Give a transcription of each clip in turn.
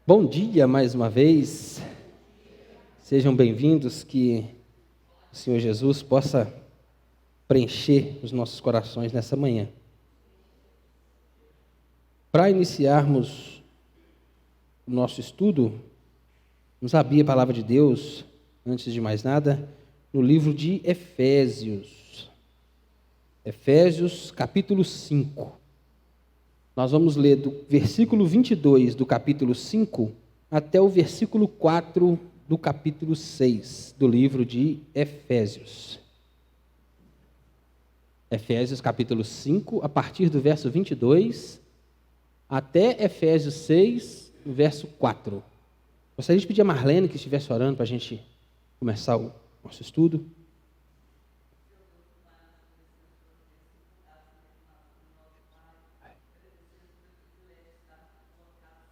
Bom dia mais uma vez, sejam bem-vindos, que o Senhor Jesus possa preencher os nossos corações nessa manhã. Para iniciarmos o nosso estudo, vamos abrir a palavra de Deus, antes de mais nada, no livro de Efésios. Efésios, capítulo 5. Nós vamos ler do versículo 22 do capítulo 5 até o versículo 4 do capítulo 6 do livro de Efésios. Efésios capítulo 5, a partir do verso 22 até Efésios 6, no verso 4. Gostaria de pedir a Marlene que estivesse orando para a gente começar o nosso estudo.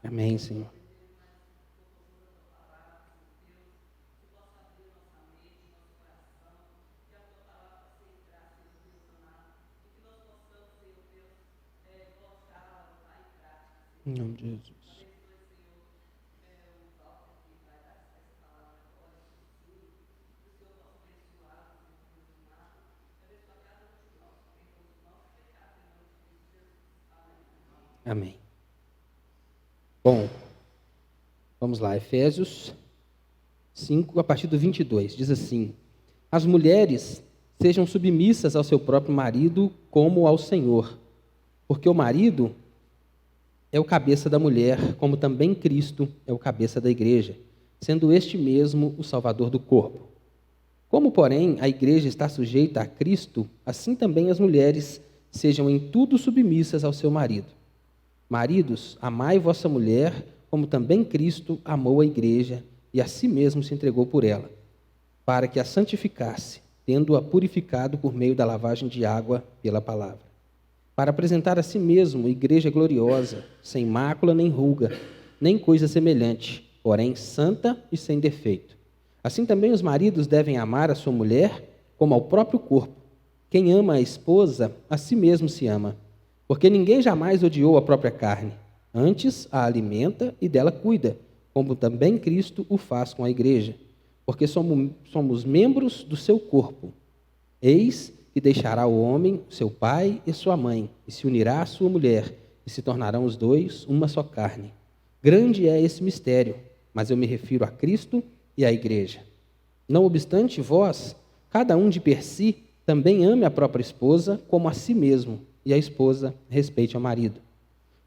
Amém, Senhor. Em nome de Jesus. Amém. Bom, vamos lá, Efésios 5, a partir do 22, diz assim: As mulheres sejam submissas ao seu próprio marido como ao Senhor, porque o marido é o cabeça da mulher, como também Cristo é o cabeça da igreja, sendo este mesmo o Salvador do corpo. Como, porém, a igreja está sujeita a Cristo, assim também as mulheres sejam em tudo submissas ao seu marido. Maridos, amai vossa mulher, como também Cristo amou a igreja e a si mesmo se entregou por ela, para que a santificasse, tendo-a purificado por meio da lavagem de água pela palavra, para apresentar a si mesmo igreja gloriosa, sem mácula nem ruga, nem coisa semelhante, porém santa e sem defeito. Assim também os maridos devem amar a sua mulher como ao próprio corpo. Quem ama a esposa, a si mesmo se ama. Porque ninguém jamais odiou a própria carne, antes a alimenta e dela cuida, como também Cristo o faz com a igreja, porque somos membros do seu corpo. Eis que deixará o homem, seu pai e sua mãe, e se unirá à sua mulher, e se tornarão os dois uma só carne. Grande é esse mistério, mas eu me refiro a Cristo e à igreja. Não obstante, vós, cada um de per si, também ame a própria esposa como a si mesmo, e a esposa respeite ao marido.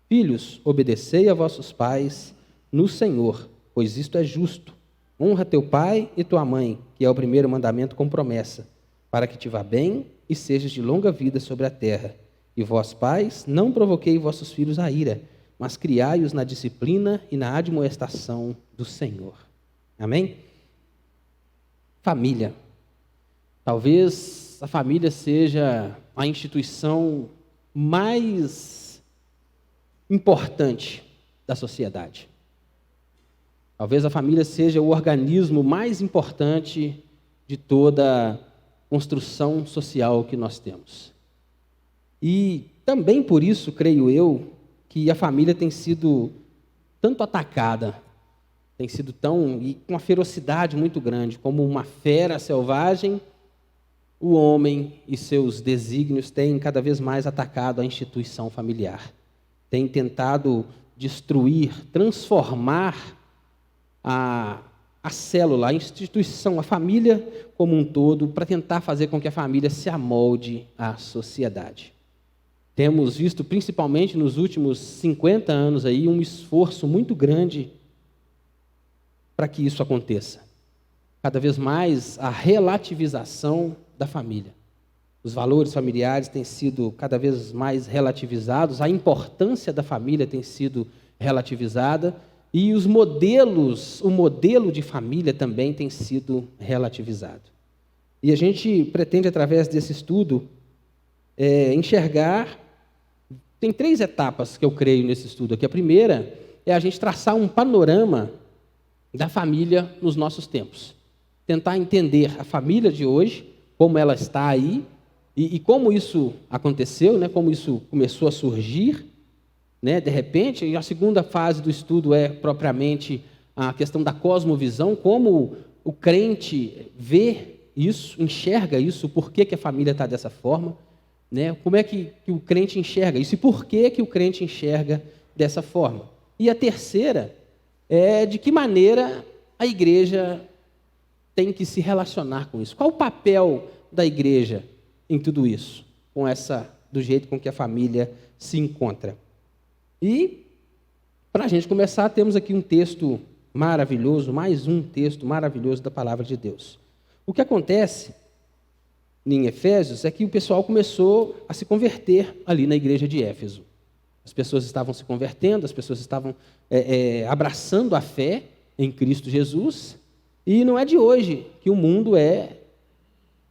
Filhos, obedecei a vossos pais no Senhor, pois isto é justo. Honra teu pai e tua mãe, que é o primeiro mandamento com promessa, para que te vá bem e sejas de longa vida sobre a terra. E vós, pais, não provoquei vossos filhos à ira, mas criai-os na disciplina e na admoestação do Senhor. Amém? Família. Talvez a família seja a instituição mais importante da sociedade. Talvez a família seja o organismo mais importante de toda a construção social que nós temos. E também por isso, creio eu, que a família tem sido tanto atacada, tem sido e com uma ferocidade muito grande, como uma fera selvagem. O homem e seus desígnios têm cada vez mais atacado a instituição familiar. Têm tentado destruir, transformar a célula, a instituição, a família como um todo, para tentar fazer com que a família se amolde à sociedade. Temos visto, principalmente nos últimos 50 anos, aí, um esforço muito grande para que isso aconteça. Cada vez mais a relativização da família. Os valores familiares têm sido cada vez mais relativizados, a importância da família tem sido relativizada e o modelo de família também tem sido relativizado. E a gente pretende, através desse estudo, enxergar. Tem 3 etapas que eu creio nesse estudo aqui. A primeira é a gente traçar um panorama da família nos nossos tempos. Tentar entender a família de hoje, como ela está aí, e como isso aconteceu, né, como isso começou a surgir, né? De repente, e a segunda fase do estudo é propriamente a questão da cosmovisão, como o crente vê isso, enxerga isso, por que a família está dessa forma, né? Como é que o crente enxerga isso e por que o crente enxerga dessa forma. E a terceira é de que maneira a igreja tem que se relacionar com isso. Qual o papel da igreja em tudo isso, do jeito com que a família se encontra? E, para a gente começar, temos aqui um texto maravilhoso, mais um texto maravilhoso da palavra de Deus. O que acontece em Efésios é que o pessoal começou a se converter ali na igreja de Éfeso. As pessoas estavam se convertendo, as pessoas estavam abraçando a fé em Cristo Jesus, e não é de hoje que o mundo é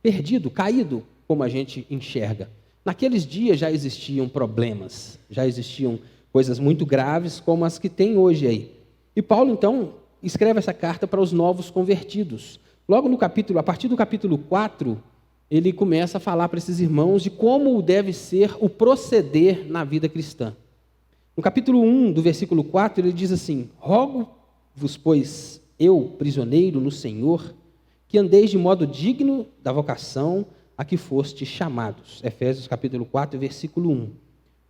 perdido, caído, como a gente enxerga. Naqueles dias já existiam problemas, já existiam coisas muito graves como as que tem hoje aí. E Paulo, então, escreve essa carta para os novos convertidos. Logo a partir do capítulo 4, ele começa a falar para esses irmãos de como deve ser o proceder na vida cristã. No capítulo 1, do versículo 4, ele diz assim: rogo-vos, pois, eu, prisioneiro no Senhor, que andeis de modo digno da vocação a que foste chamados. Efésios capítulo 4, versículo 1.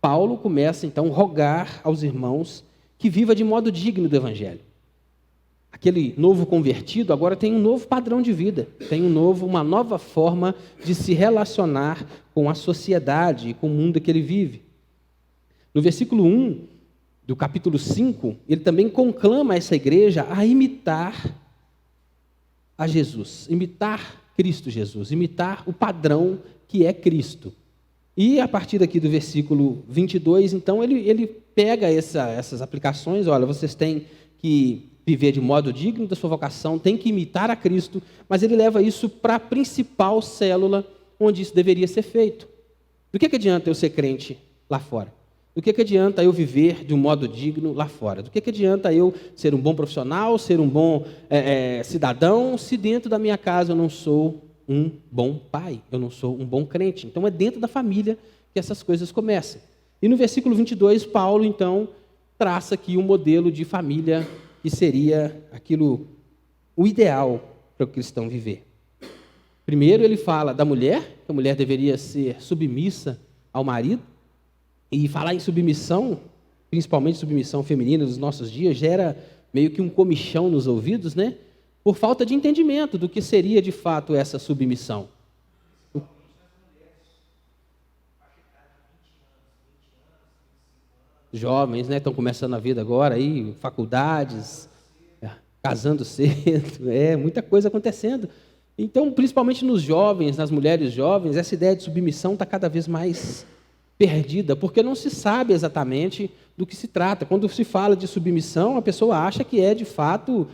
Paulo começa, então, a rogar aos irmãos que viva de modo digno do Evangelho. Aquele novo convertido agora tem um novo padrão de vida, tem uma nova forma de se relacionar com a sociedade e com o mundo que ele vive. No versículo 1 do capítulo 5, ele também conclama essa igreja a imitar a Jesus, imitar Cristo Jesus, imitar o padrão que é Cristo. E a partir daqui do versículo 22, então, ele pega essas aplicações, olha, vocês têm que viver de modo digno da sua vocação, têm que imitar a Cristo, mas ele leva isso para a principal célula onde isso deveria ser feito. Do que adianta eu ser crente lá fora? Do que adianta eu viver de um modo digno lá fora? Do que adianta eu ser um bom profissional, ser um bom cidadão, se dentro da minha casa eu não sou um bom pai, eu não sou um bom crente? Então é dentro da família que essas coisas começam. E no versículo 22, Paulo, então, traça aqui um modelo de família que seria o ideal para o cristão viver. Primeiro ele fala da mulher, que a mulher deveria ser submissa ao marido. E falar em submissão, principalmente submissão feminina dos nossos dias, gera meio que um comichão nos ouvidos, né? Por falta de entendimento do que seria de fato essa submissão. Jovens, né? Estão começando a vida agora, aí, faculdades, casando cedo, muita coisa acontecendo. Então, principalmente nos jovens, nas mulheres jovens, essa ideia de submissão está cada vez mais perdida, porque não se sabe exatamente do que se trata. Quando se fala de submissão, a pessoa acha que de fato,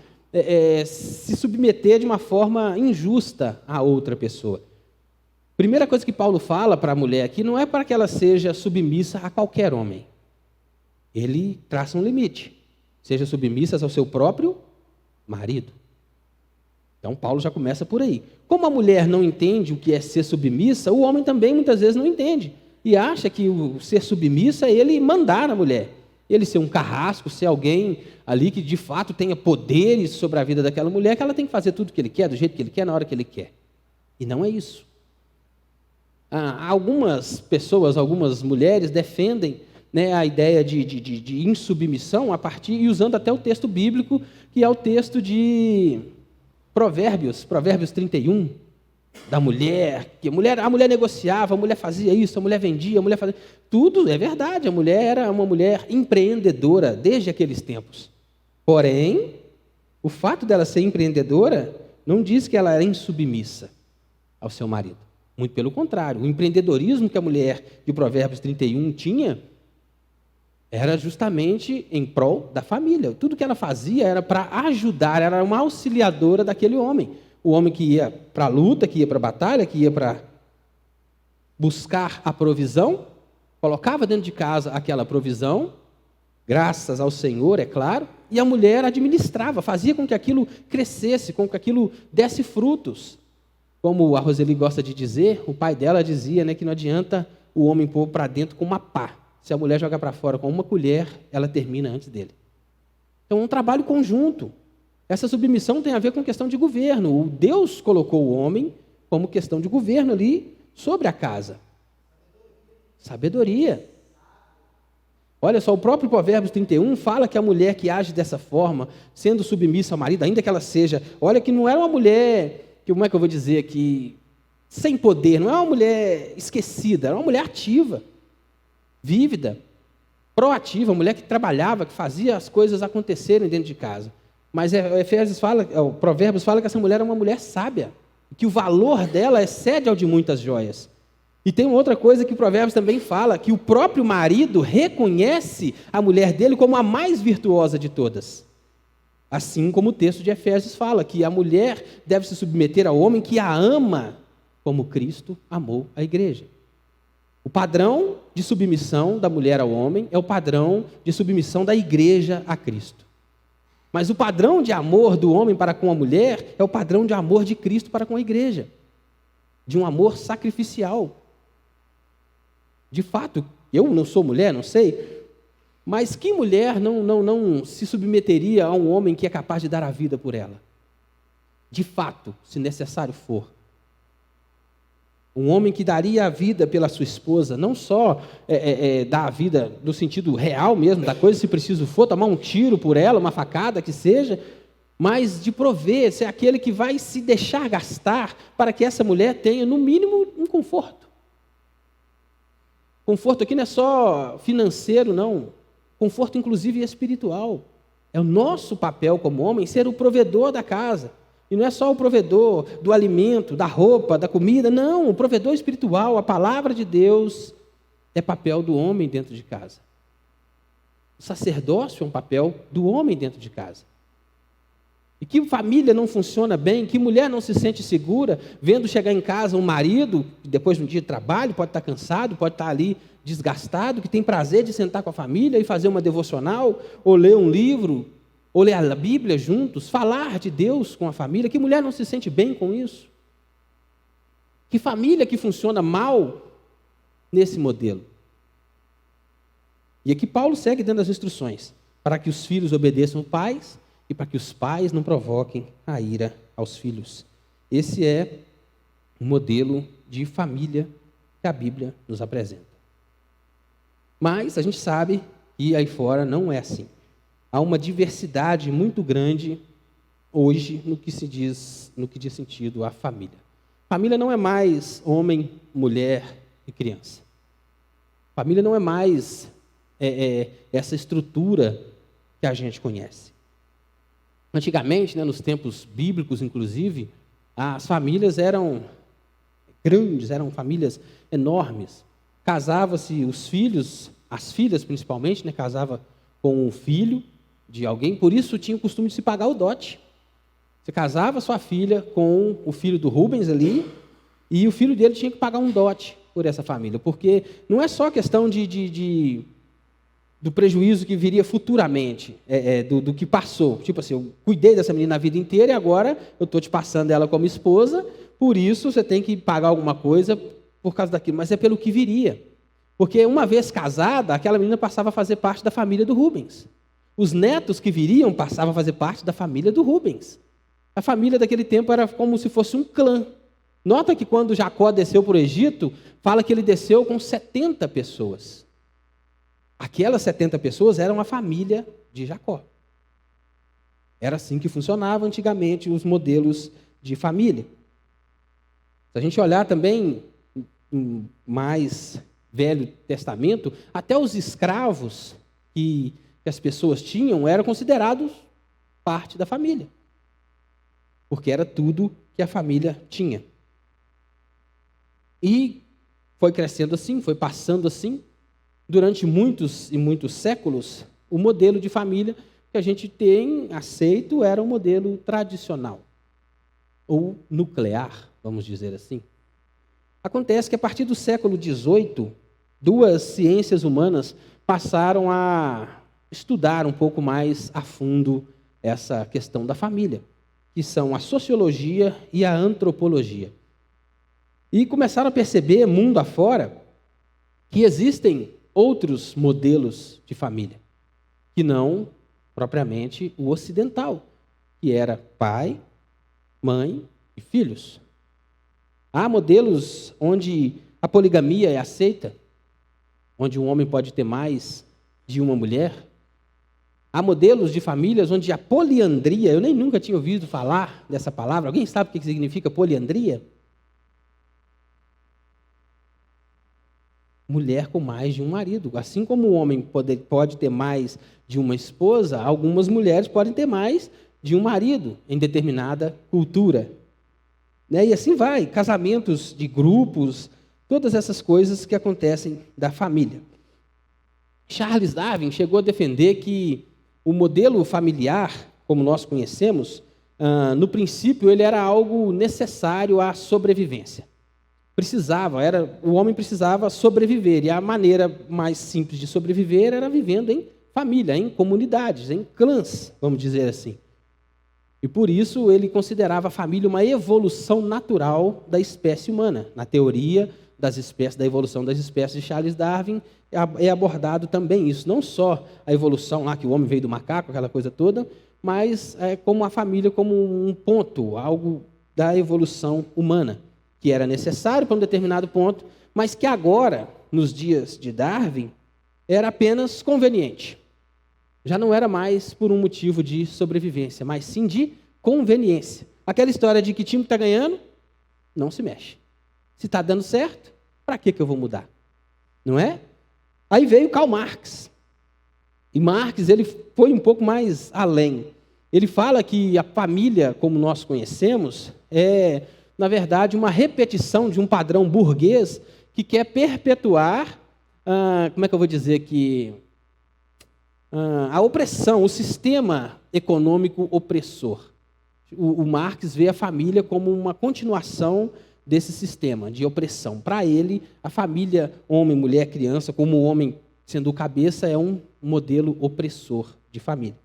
se submeter de uma forma injusta a outra pessoa. Primeira coisa que Paulo fala para a mulher aqui não é para que ela seja submissa a qualquer homem. Ele traça um limite. Seja submissa ao seu próprio marido. Então, Paulo já começa por aí. Como a mulher não entende o que é ser submissa, o homem também muitas vezes não entende. E acha que o ser submissa é ele mandar na mulher. Ele ser um carrasco, ser alguém ali que de fato tenha poderes sobre a vida daquela mulher, que ela tem que fazer tudo o que ele quer, do jeito que ele quer, na hora que ele quer. E não é isso. Algumas pessoas, algumas mulheres defendem, né, a ideia de insubmissão a partir, e usando até o texto bíblico, que é o texto de Provérbios 31, da mulher, que a mulher negociava, a mulher fazia isso, a mulher vendia, a mulher fazia... Tudo é verdade, a mulher era uma mulher empreendedora desde aqueles tempos. Porém, o fato dela ser empreendedora não diz que ela era insubmissa ao seu marido. Muito pelo contrário, o empreendedorismo que a mulher de Provérbios 31 tinha era justamente em prol da família. Tudo que ela fazia era para ajudar, era uma auxiliadora daquele homem. O homem que ia para a luta, que ia para a batalha, que ia para buscar a provisão, colocava dentro de casa aquela provisão, graças ao Senhor, é claro, e a mulher administrava, fazia com que aquilo crescesse, com que aquilo desse frutos. Como a Roseli gosta de dizer, o pai dela dizia, né, que não adianta o homem pôr para dentro com uma pá. se a mulher jogar para fora com uma colher, ela termina antes dele. Então é um trabalho conjunto. Essa submissão tem a ver com questão de governo. O Deus colocou o homem como questão de governo ali sobre a casa. Sabedoria. Olha só, o próprio Provérbios 31 fala que a mulher que age dessa forma, sendo submissa ao marido, ainda que ela seja, olha que não era uma mulher, como é que eu vou dizer aqui, sem poder, não é uma mulher esquecida, era uma mulher ativa, vívida, proativa, uma mulher que trabalhava, que fazia as coisas acontecerem dentro de casa. Mas o Provérbios fala que essa mulher é uma mulher sábia, que o valor dela excede ao de muitas joias. E tem outra coisa que o Provérbios também fala, que o próprio marido reconhece a mulher dele como a mais virtuosa de todas. Assim como o texto de Efésios fala, que a mulher deve se submeter ao homem que a ama como Cristo amou a igreja. O padrão de submissão da mulher ao homem é o padrão de submissão da igreja a Cristo. Mas o padrão de amor do homem para com a mulher é o padrão de amor de Cristo para com a igreja. De um amor sacrificial. De fato, eu não sou mulher, não sei, mas que mulher não se submeteria a um homem que é capaz de dar a vida por ela? De fato, se necessário for. Um homem que daria a vida pela sua esposa, não só dar a vida no sentido real mesmo da coisa, se preciso for, tomar um tiro por ela, uma facada que seja, mas de prover, ser aquele que vai se deixar gastar para que essa mulher tenha, no mínimo, um conforto. Conforto aqui não é só financeiro, não. Conforto, inclusive, espiritual. É o nosso papel como homem ser o provedor da casa. E não é só o provedor do alimento, da roupa, da comida. Não, o provedor espiritual, a palavra de Deus, é papel do homem dentro de casa. O sacerdócio é um papel do homem dentro de casa. E que família não funciona bem, que mulher não se sente segura, vendo chegar em casa um marido, que depois de um dia de trabalho, pode estar cansado, pode estar ali desgastado, que tem prazer de sentar com a família e fazer uma devocional, ou ler um livro, ou ler a Bíblia juntos, falar de Deus com a família. Que mulher não se sente bem com isso? Que família que funciona mal nesse modelo? E aqui Paulo segue dando as instruções, para que os filhos obedeçam os pais, e para que os pais não provoquem a ira aos filhos. Esse é o modelo de família que a Bíblia nos apresenta. Mas a gente sabe que aí fora não é assim. Há uma diversidade muito grande hoje no que diz sentido à família. Família não é mais homem, mulher e criança. Família não é mais essa estrutura que a gente conhece. Antigamente, nos tempos bíblicos, inclusive, as famílias eram grandes, eram famílias enormes. Casava-se os filhos, as filhas principalmente, casava com o filho de alguém, por isso tinha o costume de se pagar o dote. Você casava sua filha com o filho do Rubens ali, e o filho dele tinha que pagar um dote por essa família, porque não é só questão do prejuízo que viria futuramente, do que passou. Tipo assim, eu cuidei dessa menina a vida inteira e agora eu estou te passando ela como esposa, por isso você tem que pagar alguma coisa por causa daquilo. Mas é pelo que viria. Porque uma vez casada, aquela menina passava a fazer parte da família do Rubens. Os netos que viriam passavam a fazer parte da família do Rubens. A família daquele tempo era como se fosse um clã. Nota que quando Jacó desceu para o Egito, fala que ele desceu com 70 pessoas. Aquelas 70 pessoas eram a família de Jacó. Era assim que funcionava antigamente os modelos de família. Se a gente olhar também em mais Velho Testamento, até os escravos que as pessoas tinham eram considerados parte da família. Porque era tudo que a família tinha. E foi crescendo assim, foi passando assim. Durante muitos e muitos séculos, o modelo de família que a gente tem aceito era um modelo tradicional, ou nuclear, vamos dizer assim. Acontece que a partir do século XVIII, duas ciências humanas passaram a estudar um pouco mais a fundo essa questão da família, que são a sociologia e a antropologia. E começaram a perceber, mundo afora, que existem outros modelos de família, que não propriamente o ocidental, que era pai, mãe e filhos. Há modelos onde a poligamia é aceita, onde um homem pode ter mais de uma mulher. Há modelos de famílias onde a poliandria, eu nem nunca tinha ouvido falar dessa palavra. Alguém sabe o que significa poliandria? Mulher com mais de um marido. Assim como o homem pode ter mais de uma esposa, algumas mulheres podem ter mais de um marido em determinada cultura. E assim vai, casamentos de grupos, todas essas coisas que acontecem da família. Charles Darwin chegou a defender que o modelo familiar, como nós conhecemos, no princípio ele era algo necessário à sobrevivência. O homem precisava sobreviver, e a maneira mais simples de sobreviver era vivendo em família, em comunidades, em clãs, vamos dizer assim. E por isso ele considerava a família uma evolução natural da espécie humana. Na teoria da evolução das espécies de Charles Darwin, é abordado também isso. Não só a evolução lá, que o homem veio do macaco, aquela coisa toda, mas como a família como um ponto, algo da evolução humana, que era necessário para um determinado ponto, mas que agora, nos dias de Darwin, era apenas conveniente. Já não era mais por um motivo de sobrevivência, mas sim de conveniência. Aquela história de que time que está ganhando, não se mexe. Se está dando certo, para que eu vou mudar? Não é? Aí veio Karl Marx. E Marx ele foi um pouco mais além. Ele fala que a família, como nós conhecemos, é, na verdade, uma repetição de um padrão burguês que quer perpetuar, como é que eu vou dizer que... a opressão, o sistema econômico opressor. O Marx vê a família como uma continuação desse sistema de opressão. Para ele, a família, homem, mulher, criança, como o homem sendo o cabeça, é um modelo opressor de família.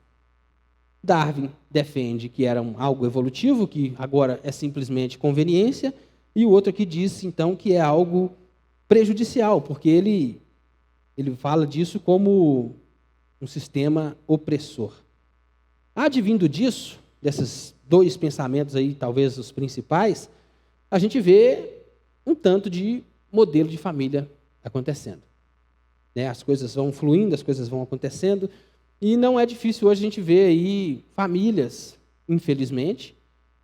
Darwin defende que era algo evolutivo, que agora é simplesmente conveniência, e o outro aqui diz, então, que é algo prejudicial, porque ele fala disso como um sistema opressor. Advindo disso, desses dois pensamentos aí, talvez os principais, a gente vê um tanto de modelo de família acontecendo. As coisas vão fluindo, as coisas vão acontecendo, e não é difícil hoje a gente ver aí famílias, infelizmente,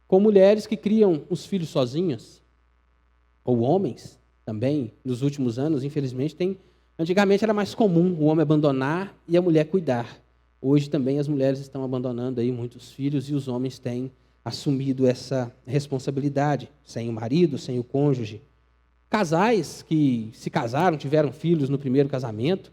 com mulheres que criam os filhos sozinhas, ou homens também, nos últimos anos, infelizmente, antigamente era mais comum o homem abandonar e a mulher cuidar. Hoje também as mulheres estão abandonando aí muitos filhos e os homens têm assumido essa responsabilidade, sem o marido, sem o cônjuge. Casais que se casaram, tiveram filhos no primeiro casamento,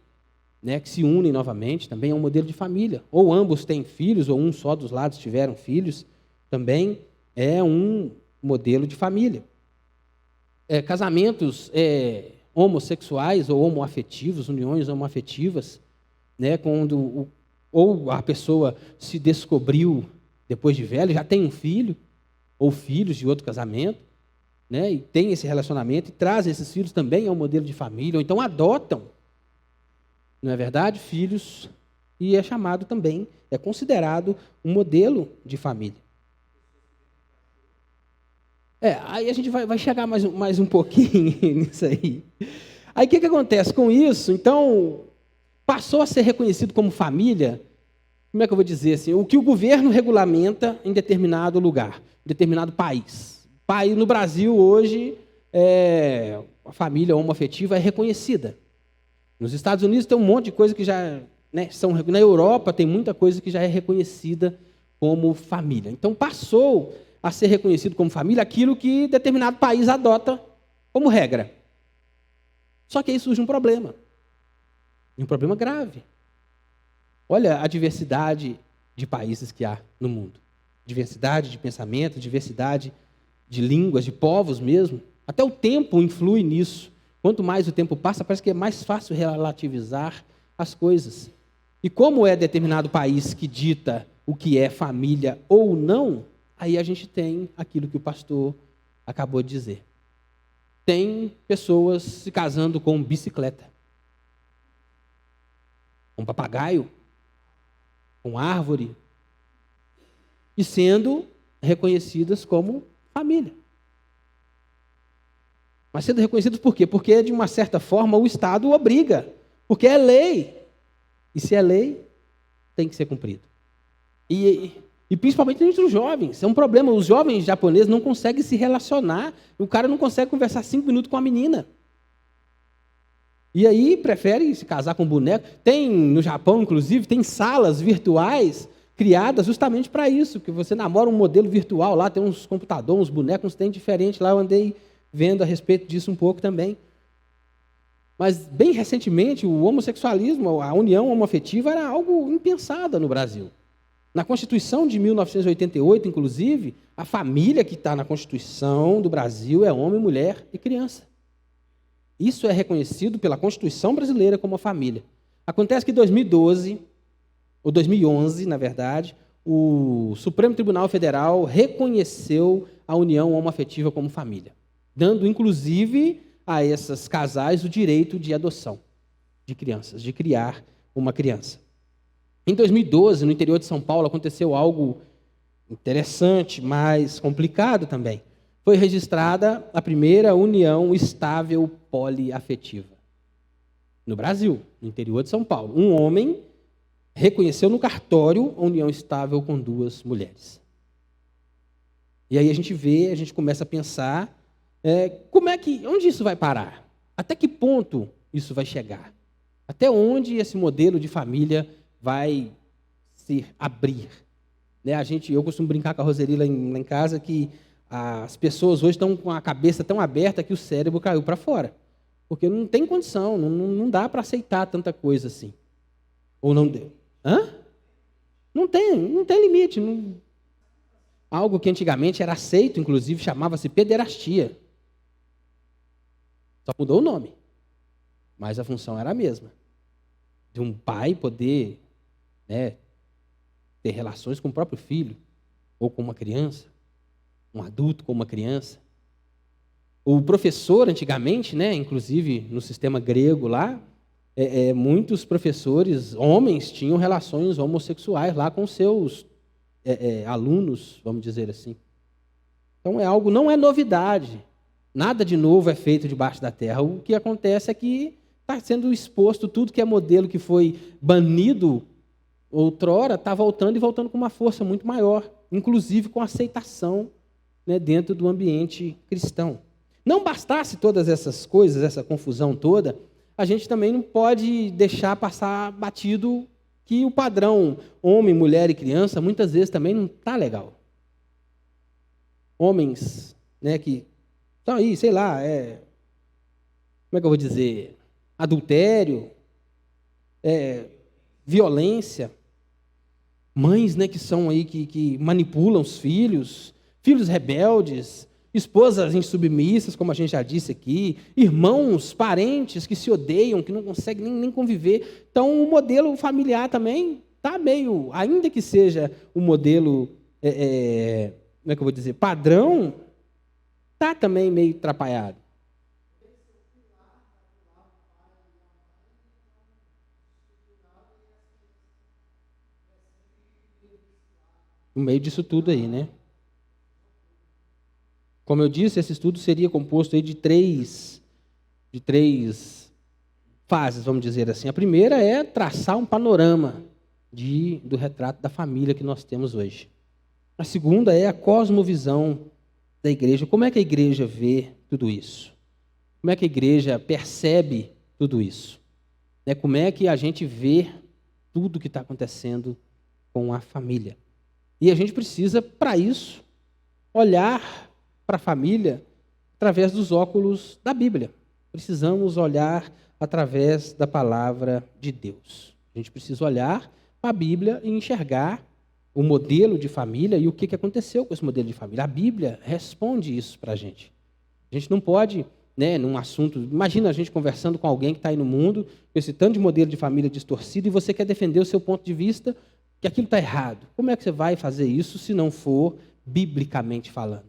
que se unem novamente, também é um modelo de família. Ou ambos têm filhos, ou um só dos lados tiveram filhos, também é um modelo de família. Casamentos homossexuais ou homoafetivos, uniões homoafetivas, quando ou a pessoa se descobriu depois de velho, já tem um filho, ou filhos de outro casamento, e tem esse relacionamento, e traz esses filhos também ao modelo de família, ou então adotam, não é verdade? Filhos, e é chamado também, é considerado um modelo de família. Aí a gente vai chegar mais um pouquinho nisso aí. Aí o que acontece com isso? Então, passou a ser reconhecido como família, como é que eu vou dizer assim? O que o governo regulamenta em determinado lugar, em determinado país. No Brasil, hoje, a família homoafetiva é reconhecida. Nos Estados Unidos tem um monte de coisa que já... na Europa tem muita coisa que já é reconhecida como família. Então, passou a ser reconhecido como família aquilo que determinado país adota como regra. Só que aí surge um problema. E um problema grave. Olha a diversidade de países que há no mundo. Diversidade de pensamento, diversidade de línguas, de povos mesmo. Até o tempo influi nisso. Quanto mais o tempo passa, parece que é mais fácil relativizar as coisas. E como é determinado país que dita o que é família ou não, aí a gente tem aquilo que o pastor acabou de dizer. Tem pessoas se casando com bicicleta. com papagaio, com árvore, e sendo reconhecidas como família. Mas sendo reconhecidas por quê? Porque, de uma certa forma, o Estado obriga, porque é lei. E se é lei, tem que ser cumprido. E principalmente entre os jovens. É um problema. Os jovens japoneses não conseguem se relacionar. O cara não consegue conversar 5 minutos com a menina. E aí prefere se casar com boneco. Tem, no Japão, inclusive, tem salas virtuais criadas justamente para isso. Que você namora um modelo virtual lá, tem uns computadores, uns bonecos, uns tem diferente lá. Eu andei vendo a respeito disso um pouco também. Mas, bem recentemente, o homossexualismo, a união homoafetiva era algo impensado no Brasil. Na Constituição de 1988, inclusive, a família que está na Constituição do Brasil é homem, mulher e criança. Isso é reconhecido pela Constituição brasileira como a família. Acontece que em 2012, ou 2011, na verdade, o Supremo Tribunal Federal reconheceu a união homoafetiva como família, dando, inclusive, a esses casais o direito de adoção de crianças, de criar uma criança. Em 2012, no interior de São Paulo, aconteceu algo interessante, mas complicado também. Foi registrada a primeira união estável poliafetiva no Brasil, no interior de São Paulo. Um homem reconheceu no cartório a união estável com 2 mulheres. E aí a gente começa a pensar, onde isso vai parar? Até que ponto isso vai chegar? Até onde esse modelo de família vai se abrir? Eu costumo brincar com a Roseli lá em casa que as pessoas hoje estão com a cabeça tão aberta que o cérebro caiu para fora. Porque não tem condição, não dá para aceitar tanta coisa assim. Ou não deu? Não tem limite. Algo que antigamente era aceito, inclusive, chamava-se pederastia. Só mudou o nome. Mas a função era a mesma. De um pai poder ter relações com o próprio filho, ou com uma criança, um adulto com uma criança. O professor, antigamente, inclusive no sistema grego lá, muitos professores, homens, tinham relações homossexuais lá com seus alunos, vamos dizer assim. Então não é novidade. Nada de novo é feito debaixo da terra. O que acontece é que está sendo exposto tudo que é modelo que foi banido outrora, está voltando e voltando com uma força muito maior, inclusive com aceitação dentro do ambiente cristão. Não bastasse todas essas coisas, essa confusão toda, a gente também não pode deixar passar batido que o padrão homem, mulher e criança muitas vezes também não está legal. Homens que estão aí, sei lá, como é que eu vou dizer? Adultério, violência, mães que são aí que manipulam os filhos, filhos rebeldes, esposas insubmissas, como a gente já disse aqui, irmãos, parentes que se odeiam, que não conseguem nem conviver. Então, o modelo familiar também está meio, ainda que seja o modelo, como é que eu vou dizer, padrão, está também meio atrapalhado. No meio disso tudo aí, Como eu disse, esse estudo seria composto aí de três fases, vamos dizer assim. A primeira é traçar um panorama do retrato da família que nós temos hoje. A segunda é a cosmovisão da igreja. Como é que a igreja vê tudo isso? Como é que a igreja percebe tudo isso? Como é que a gente vê tudo que está acontecendo com a família? E a gente precisa, para isso, olhar para a família através dos óculos da Bíblia. Precisamos olhar através da palavra de Deus. A gente precisa olhar para a Bíblia e enxergar o modelo de família e o que aconteceu com esse modelo de família. A Bíblia responde isso para a gente. A gente não pode, num assunto... Imagina a gente conversando com alguém que está aí no mundo, com esse tanto de modelo de família distorcido, e você quer defender o seu ponto de vista, que aquilo está errado. Como é que você vai fazer isso se não for biblicamente falando?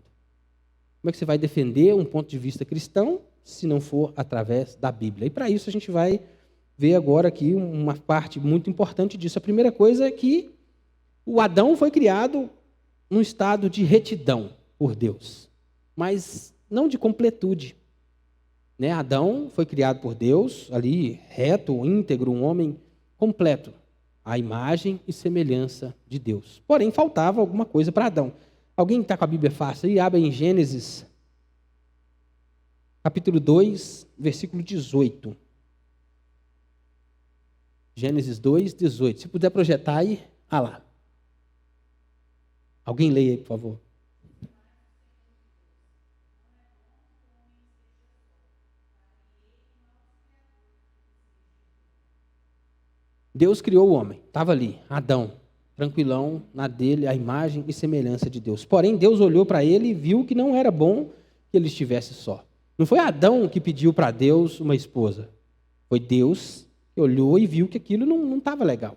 Como é que você vai defender um ponto de vista cristão se não for através da Bíblia? E para isso a gente vai ver agora aqui uma parte muito importante disso. A primeira coisa é que o Adão foi criado num estado de retidão por Deus, mas não de completude. Né? Adão foi criado por Deus, ali, reto, íntegro, um homem completo, a imagem e semelhança de Deus. Porém, faltava alguma coisa para Adão. Alguém que está com a Bíblia fácil aí, abre em Gênesis, capítulo 2, versículo 18. Gênesis 2, 18. Se puder projetar aí, lá. Alguém leia aí, por favor. Deus criou o homem, estava ali, Adão, tranquilão, na dele, a imagem e semelhança de Deus. Porém, Deus olhou para ele e viu que não era bom que ele estivesse só. Não foi Adão que pediu para Deus uma esposa. Foi Deus que olhou e viu que aquilo não estava legal.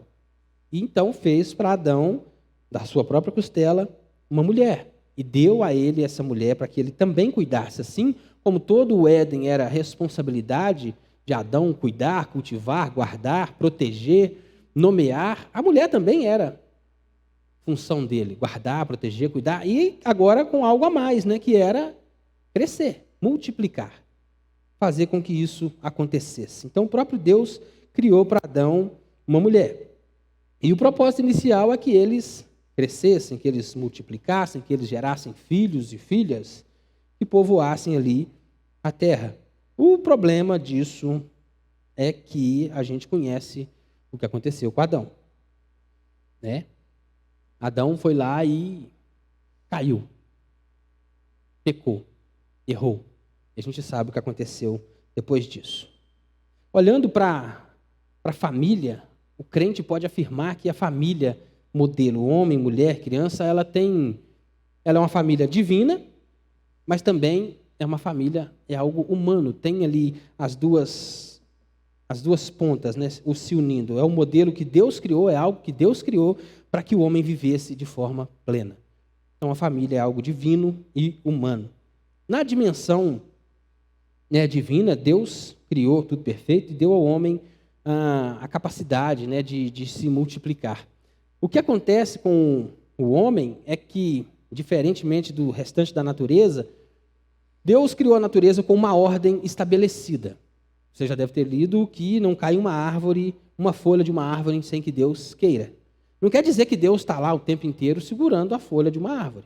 E então fez para Adão, da sua própria costela, uma mulher. E deu a ele essa mulher para que ele também cuidasse. Assim como todo o Éden era responsabilidade de Adão cuidar, cultivar, guardar, proteger, nomear, a mulher também era função dele, guardar, proteger, cuidar, e agora com algo a mais, né, que era crescer, multiplicar, fazer com que isso acontecesse. Então o próprio Deus criou para Adão uma mulher. E o propósito inicial é que eles crescessem, que eles multiplicassem, que eles gerassem filhos e filhas e povoassem ali a terra. O problema disso é que a gente conhece o que aconteceu com Adão. Né? Adão foi lá e caiu, pecou, errou. E a gente sabe o que aconteceu depois disso. Olhando para a família, o crente pode afirmar que a família modelo, homem, mulher, criança, ela é uma família divina, mas também é uma família, é algo humano, tem ali as duas pontas, né, se unindo. É o modelo que Deus criou, é algo que Deus criou para que o homem vivesse de forma plena. Então a família é algo divino e humano. Na dimensão, né, divina, Deus criou tudo perfeito e deu ao homem a capacidade, né, de se multiplicar. O que acontece com o homem é que, diferentemente do restante da natureza, Deus criou a natureza com uma ordem estabelecida. Você já deve ter lido que não cai uma folha de uma árvore sem que Deus queira. Não quer dizer que Deus está lá o tempo inteiro segurando a folha de uma árvore,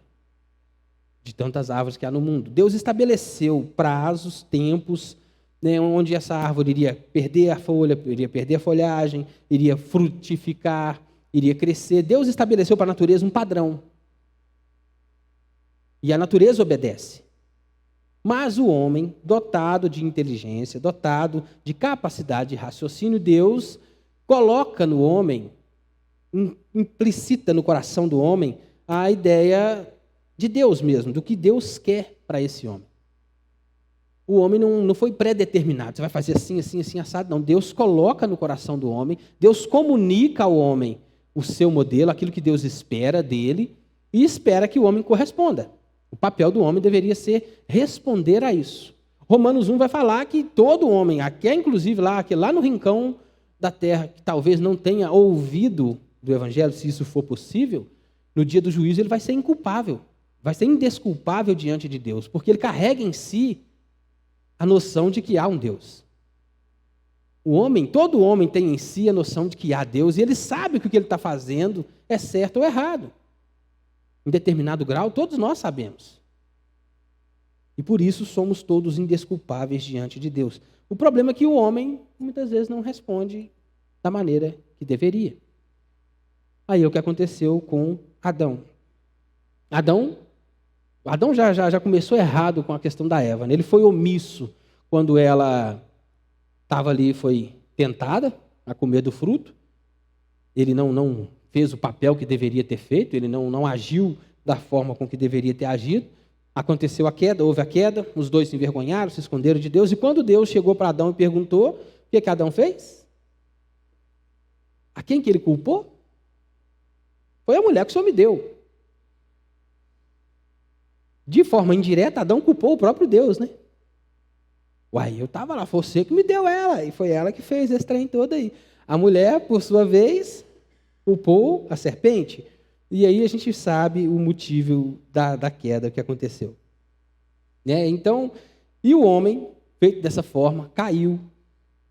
de tantas árvores que há no mundo. Deus estabeleceu prazos, tempos, né, onde essa árvore iria perder a folha, iria perder a folhagem, iria frutificar, iria crescer. Deus estabeleceu para a natureza um padrão. E a natureza obedece. Mas o homem, dotado de inteligência, dotado de capacidade de raciocínio, Deus coloca no homem, implicita no coração do homem, a ideia de Deus mesmo, do que Deus quer para esse homem. O homem não foi pré-determinado, você vai fazer assim, assim, assim, assado. Não, Deus coloca no coração do homem, Deus comunica ao homem o seu modelo, aquilo que Deus espera dele, e espera que o homem corresponda. O papel do homem deveria ser responder a isso. Romanos 1 vai falar que todo homem, aqui inclusive lá no rincão da terra, que talvez não tenha ouvido do evangelho, se isso for possível, no dia do juízo ele vai ser inculpável, vai ser indesculpável diante de Deus, porque ele carrega em si a noção de que há um Deus. Todo homem tem em si a noção de que há Deus, e ele sabe que o que ele está fazendo é certo ou errado. Em determinado grau, todos nós sabemos. E por isso somos todos indesculpáveis diante de Deus. O problema é que o homem, muitas vezes, não responde da maneira que deveria. Aí é o que aconteceu com Adão. Adão já começou errado com a questão da Eva. Né? Ele foi omisso quando ela estava ali, foi tentada a comer do fruto. Ele não fez o papel que deveria ter feito, ele não agiu da forma com que deveria ter agido. Aconteceu a queda, houve a queda, os dois se envergonharam, se esconderam de Deus, e quando Deus chegou para Adão e perguntou, o que Adão fez? A quem que ele culpou? Foi a mulher que o Senhor me deu. De forma indireta, Adão culpou o próprio Deus, né? Uai, eu estava lá, foi você que me deu ela, e foi ela que fez esse trem todo aí. A mulher, por sua vez, culpou a serpente. E aí a gente sabe o motivo da queda que aconteceu. Né? Então, e o homem, feito dessa forma, caiu,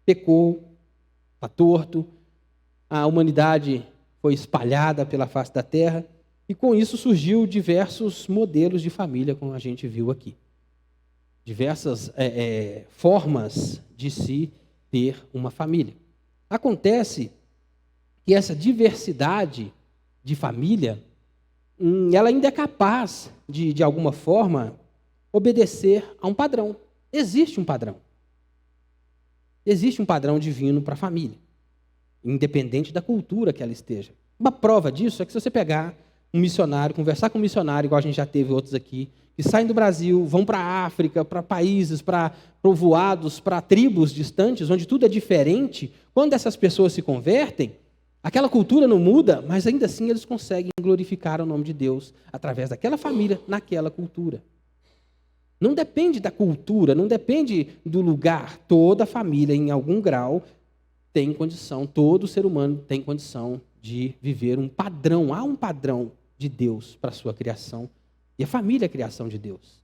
pecou, está torto, a humanidade foi espalhada pela face da terra, e com isso surgiu diversos modelos de família, como a gente viu aqui. Diversas formas de se ter uma família. Acontece que essa diversidade de família, ela ainda é capaz de alguma forma, obedecer a um padrão. Existe um padrão. Existe um padrão divino para a família, independente da cultura que ela esteja. Uma prova disso é que se você pegar um missionário, conversar com um missionário, igual a gente já teve outros aqui, que saem do Brasil, vão para a África, para países, para povoados, para tribos distantes, onde tudo é diferente, quando essas pessoas se convertem, aquela cultura não muda, mas ainda assim eles conseguem glorificar o nome de Deus através daquela família, naquela cultura. Não depende da cultura, não depende do lugar. Toda família, em algum grau, tem condição, todo ser humano tem condição de viver um padrão. Há um padrão de Deus para a sua criação. E a família é a criação de Deus.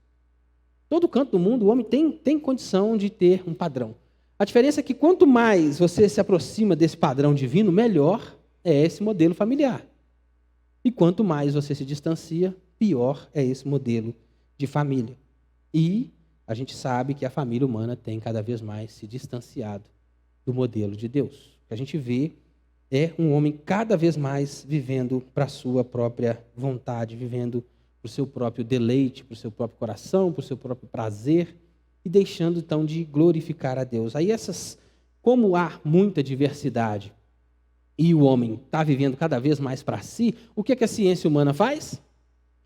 Todo canto do mundo, o homem tem condição de ter um padrão. A diferença é que quanto mais você se aproxima desse padrão divino, melhor é esse modelo familiar. E quanto mais você se distancia, pior é esse modelo de família. E a gente sabe que a família humana tem cada vez mais se distanciado do modelo de Deus. O que a gente vê é um homem cada vez mais vivendo para a sua própria vontade, vivendo para o seu próprio deleite, para o seu próprio coração, para o seu próprio prazer, e deixando então de glorificar a Deus. Aí como há muita diversidade e o homem está vivendo cada vez mais para si, o que a ciência humana faz?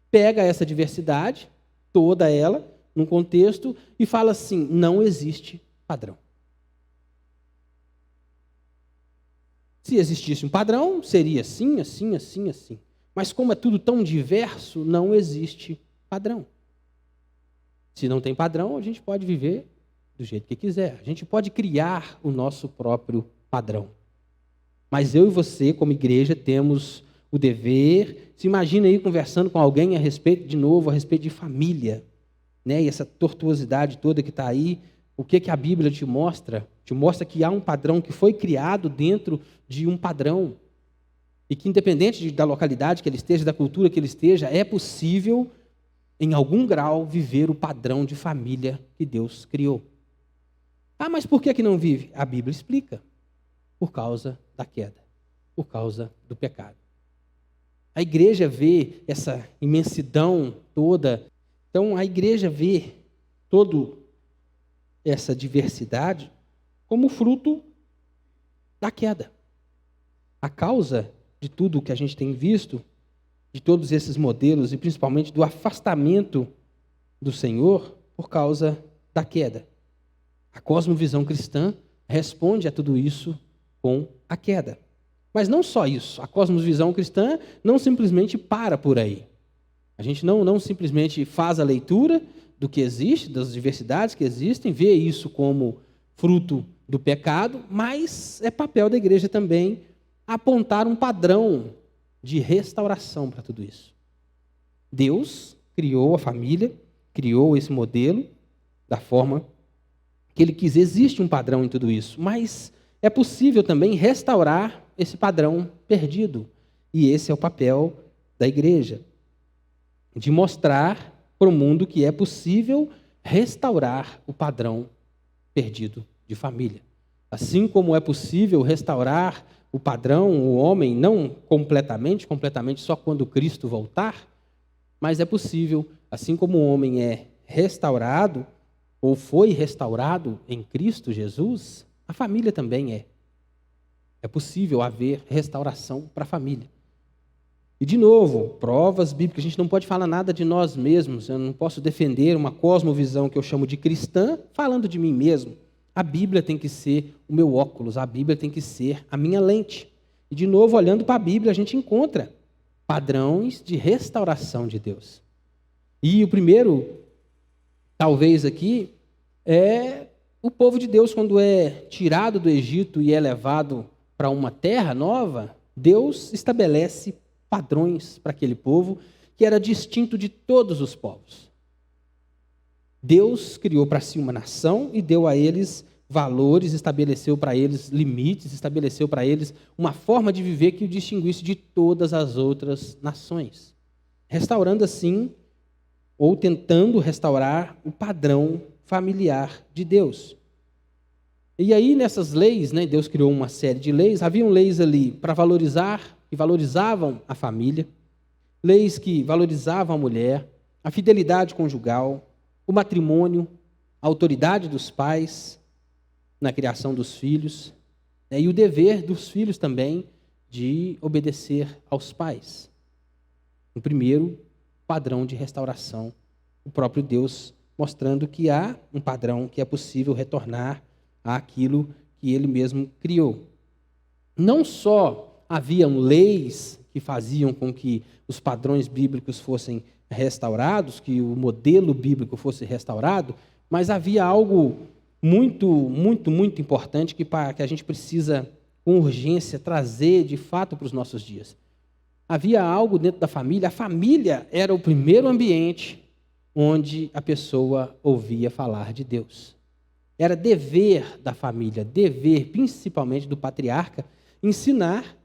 Pega essa diversidade, toda ela, num contexto, e fala assim: não existe padrão. Se existisse um padrão, seria assim, assim, assim, assim. Mas como é tudo tão diverso, não existe padrão. Se não tem padrão, a gente pode viver do jeito que quiser. A gente pode criar o nosso próprio padrão. Mas eu e você, como igreja, temos o dever. Se imagina aí conversando com alguém a respeito de família, né? E essa tortuosidade toda que está aí, o que a Bíblia te mostra? Te mostra que há um padrão que foi criado dentro de um padrão. E que independente da localidade que ele esteja, da cultura que ele esteja, é possível, em algum grau, viver o padrão de família que Deus criou. Ah, mas por que não vive? A Bíblia explica. Por causa da queda. Por causa do pecado. A igreja vê essa imensidão toda. Então, a igreja vê toda essa diversidade como fruto da queda. A causa de tudo que a gente tem visto, de todos esses modelos, e principalmente do afastamento do Senhor, por causa da queda. A cosmovisão cristã responde a tudo isso com a queda. Mas não só isso, a cosmovisão cristã não simplesmente para por aí. A gente não simplesmente faz a leitura do que existe, das diversidades que existem, vê isso como fruto do pecado, mas é papel da igreja também apontar um padrão de restauração para tudo isso. Deus criou a família, criou esse modelo da forma que Ele quis. Existe um padrão em tudo isso, mas é possível também restaurar esse padrão perdido. E esse é o papel da igreja, de mostrar para o mundo que é possível restaurar o padrão perdido de família. Assim como é possível restaurar o padrão, o homem, não completamente só quando Cristo voltar, mas é possível, assim como o homem é restaurado, ou foi restaurado em Cristo Jesus, a família também é. É possível haver restauração para a família. E, de novo, provas bíblicas. A gente não pode falar nada de nós mesmos. Eu não posso defender uma cosmovisão que eu chamo de cristã falando de mim mesmo. A Bíblia tem que ser o meu óculos. A Bíblia tem que ser a minha lente. E, de novo, olhando para a Bíblia, a gente encontra padrões de restauração de Deus. E o primeiro, talvez aqui, é o povo de Deus, quando é tirado do Egito e é levado para uma terra nova, Deus estabelece padrões para aquele povo que era distinto de todos os povos. Deus criou para si uma nação e deu a eles valores, estabeleceu para eles limites, estabeleceu para eles uma forma de viver que o distinguisse de todas as outras nações, restaurando assim, ou tentando restaurar o padrão familiar de Deus. E aí, nessas leis, né, Deus criou uma série de leis, haviam leis ali para valorizar, que valorizavam a família, leis que valorizavam a mulher, a fidelidade conjugal, o matrimônio, a autoridade dos pais na criação dos filhos, né, e o dever dos filhos também de obedecer aos pais. O primeiro padrão de restauração, o próprio Deus mostrando que há um padrão que é possível retornar àquilo que ele mesmo criou. Não só haviam leis que faziam com que os padrões bíblicos fossem restaurados, que o modelo bíblico fosse restaurado, mas havia algo muito importante que a gente precisa, com urgência, trazer de fato para os nossos dias. Havia algo dentro da família, a família era o primeiro ambiente onde a pessoa ouvia falar de Deus. Era dever da família, dever principalmente do patriarca, ensinar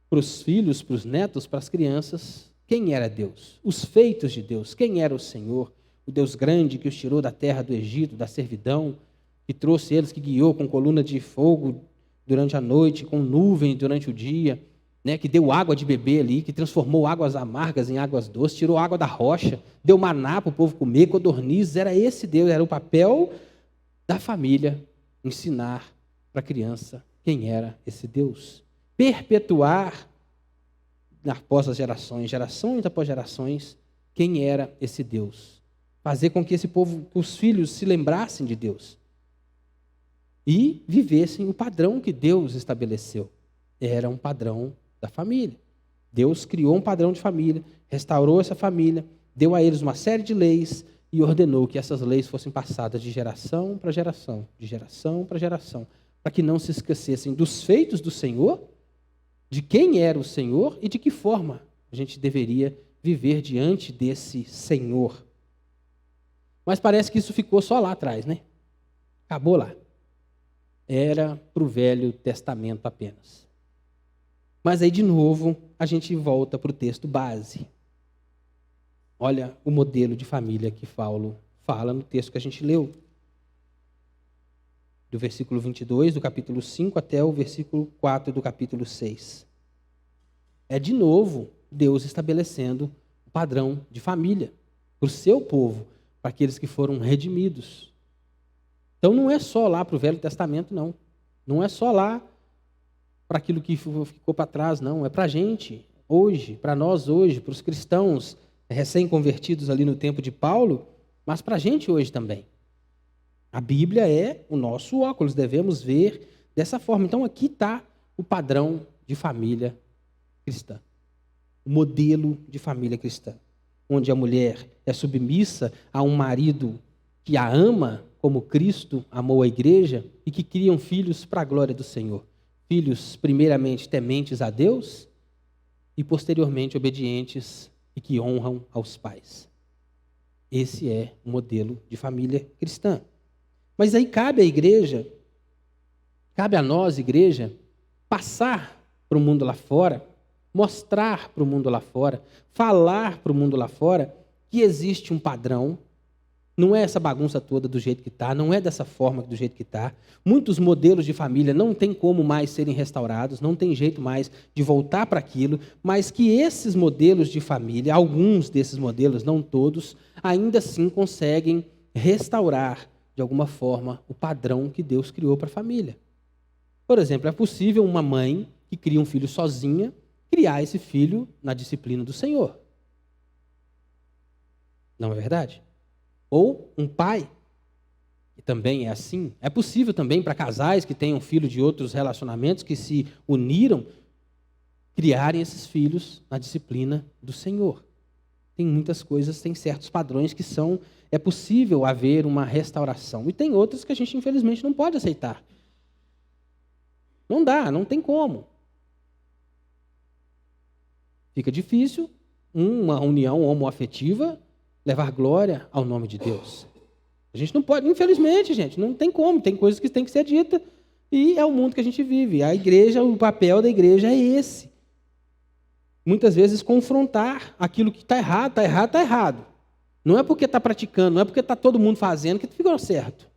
para os filhos, para os netos, para as crianças, quem era Deus, os feitos de Deus, quem era o Senhor, o Deus grande que os tirou da terra do Egito, da servidão, que trouxe eles, que guiou com coluna de fogo durante a noite, com nuvem durante o dia, né, que deu água de beber ali, que transformou águas amargas em águas doces, tirou água da rocha, deu maná para o povo comer, codornizes. Era esse Deus, era o papel da família ensinar para a criança quem era esse Deus. Perpetuar após as gerações após gerações, quem era esse Deus. Fazer com que esse povo, os filhos, se lembrassem de Deus e vivessem o padrão que Deus estabeleceu. Era um padrão da família. Deus criou um padrão de família, restaurou essa família, deu a eles uma série de leis e ordenou que essas leis fossem passadas de geração para geração, para que não se esquecessem dos feitos do Senhor, de quem era o Senhor e de que forma a gente deveria viver diante desse Senhor. Mas parece que isso ficou só lá atrás, né? Acabou lá. Era para o Velho Testamento apenas. Mas aí, de novo, a gente volta para o texto base. Olha o modelo de família que Paulo fala no texto que a gente leu. Do versículo 22 do capítulo 5 até o versículo 4 do capítulo 6. É, de novo, Deus estabelecendo o padrão de família para o seu povo, para aqueles que foram redimidos. Então, não é só lá para o Velho Testamento, não. Não é só lá para aquilo que ficou para trás, não. É para a gente, hoje, para nós hoje, para os cristãos recém-convertidos ali no tempo de Paulo, mas para a gente hoje também. A Bíblia é o nosso óculos, devemos ver dessa forma. Então, aqui está o padrão de família cristã. O modelo de família cristã. Onde a mulher é submissa a um marido que a ama, como Cristo amou a igreja, e que criam filhos para a glória do Senhor. Filhos, primeiramente, tementes a Deus e, posteriormente, obedientes e que honram aos pais. Esse é o modelo de família cristã. Mas aí cabe à igreja, cabe a nós, igreja, passar para o mundo lá fora, mostrar para o mundo lá fora, falar para o mundo lá fora que existe um padrão. Não é essa bagunça toda do jeito que está, não é dessa forma do jeito que está. Muitos modelos de família não tem como mais serem restaurados, não tem jeito mais de voltar para aquilo, mas que esses modelos de família, alguns desses modelos, não todos, ainda assim conseguem restaurar, de alguma forma, o padrão que Deus criou para a família. Por exemplo, é possível uma mãe que cria um filho sozinha, criar esse filho na disciplina do Senhor. Não é verdade? Ou um pai, que também é assim. É possível também para casais que tenham filhos de outros relacionamentos, que se uniram, criarem esses filhos na disciplina do Senhor. Tem muitas coisas, tem certos padrões que é possível haver uma restauração. E tem outros que a gente, infelizmente, não pode aceitar. Não dá, não tem como. Fica difícil uma união homoafetiva levar glória ao nome de Deus. A gente não pode, infelizmente, gente, não tem como. Tem coisas que têm que ser ditas e é o mundo que a gente vive. A igreja, o papel da igreja é esse. Muitas vezes confrontar aquilo que está errado, está errado, está errado. Não é porque está praticando, não é porque está todo mundo fazendo que ficou certo.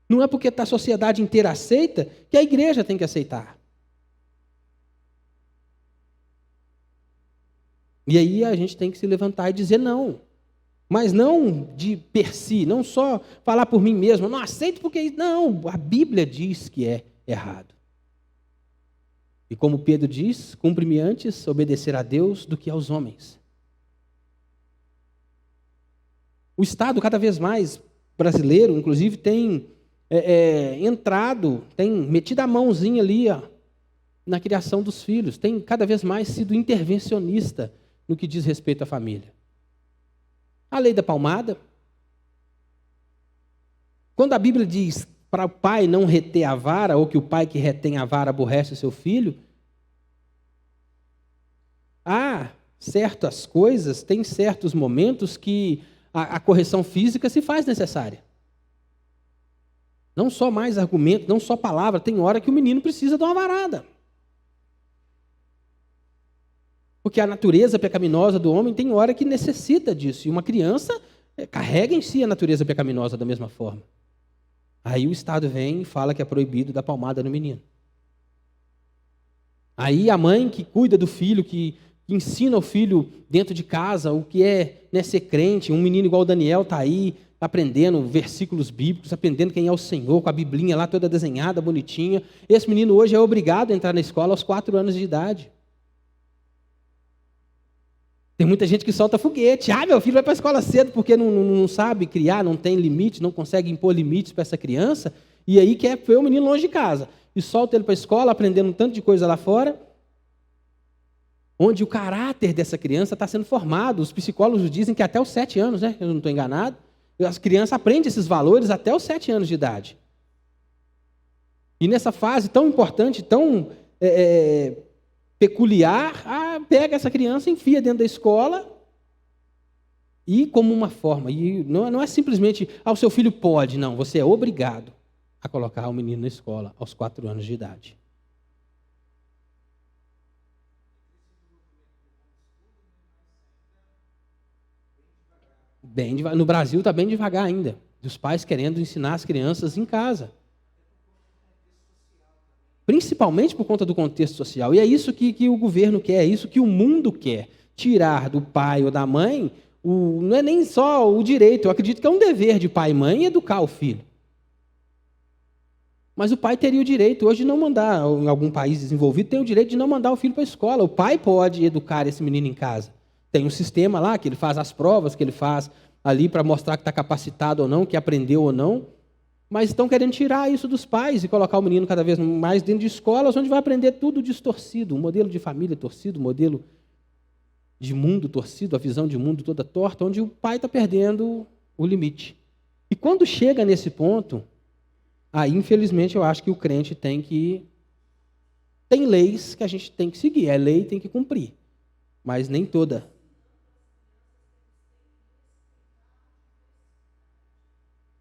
Não é porque a sociedade inteira aceita que a igreja tem que aceitar. E aí a gente tem que se levantar e dizer não. Mas não de per si, não só falar por mim mesmo, não aceito porque... Não, a Bíblia diz que é errado. E como Pedro diz, cumpre-me antes obedecer a Deus do que aos homens. O Estado, cada vez mais brasileiro, inclusive, tem entrado, tem metido a mãozinha ali na criação dos filhos, tem cada vez mais sido intervencionista no que diz respeito à família. A lei da palmada. Quando a Bíblia diz para o pai não reter a vara, ou que o pai que retém a vara aborrece o seu filho, há certas coisas, tem certos momentos que a correção física se faz necessária. Não só mais argumento, não só palavra, tem hora que o menino precisa de uma varada. Porque a natureza pecaminosa do homem tem hora que necessita disso. E uma criança carrega em si a natureza pecaminosa da mesma forma. Aí o Estado vem e fala que é proibido dar palmada no menino. Aí a mãe que cuida do filho, que ensina o filho dentro de casa o que é ser crente, um menino igual o Daniel está aí, aprendendo versículos bíblicos, aprendendo quem é o Senhor, com a biblinha lá toda desenhada, bonitinha. Esse menino hoje é obrigado a entrar na escola aos 4 anos de idade. Tem muita gente que solta foguete. Meu filho vai para a escola cedo porque não sabe criar, não tem limite, não consegue impor limites para essa criança, e aí quer ver o menino longe de casa. E solta ele para a escola, aprendendo um tanto de coisa lá fora, onde o caráter dessa criança está sendo formado. Os psicólogos dizem que até os 7 anos, né? Eu não estou enganado, as crianças aprendem esses valores até os 7 anos de idade. E nessa fase tão importante, tão peculiar, pega essa criança, enfia dentro da escola e como uma forma. E não é simplesmente, o seu filho pode, não, você é obrigado a colocar o menino na escola aos 4 anos de idade. No Brasil está bem devagar ainda, dos pais querendo ensinar as crianças em casa. Principalmente por conta do contexto social. E é isso que o governo quer, é isso que o mundo quer. Tirar do pai ou da mãe, não é nem só o direito, eu acredito que é um dever de pai e mãe educar o filho. Mas o pai teria o direito hoje de não mandar, em algum país desenvolvido, tem o direito de não mandar o filho para a escola. O pai pode educar esse menino em casa. Tem um sistema lá que ele faz as provas, que ele faz ali para mostrar que está capacitado ou não, que aprendeu ou não. Mas estão querendo tirar isso dos pais e colocar o menino cada vez mais dentro de escolas, onde vai aprender tudo distorcido, um modelo de família torcido, um modelo de mundo torcido, a visão de mundo toda torta, onde o pai está perdendo o limite. E quando chega nesse ponto, aí, infelizmente, eu acho que o crente tem leis que a gente tem que seguir, é lei, tem que cumprir, mas nem toda.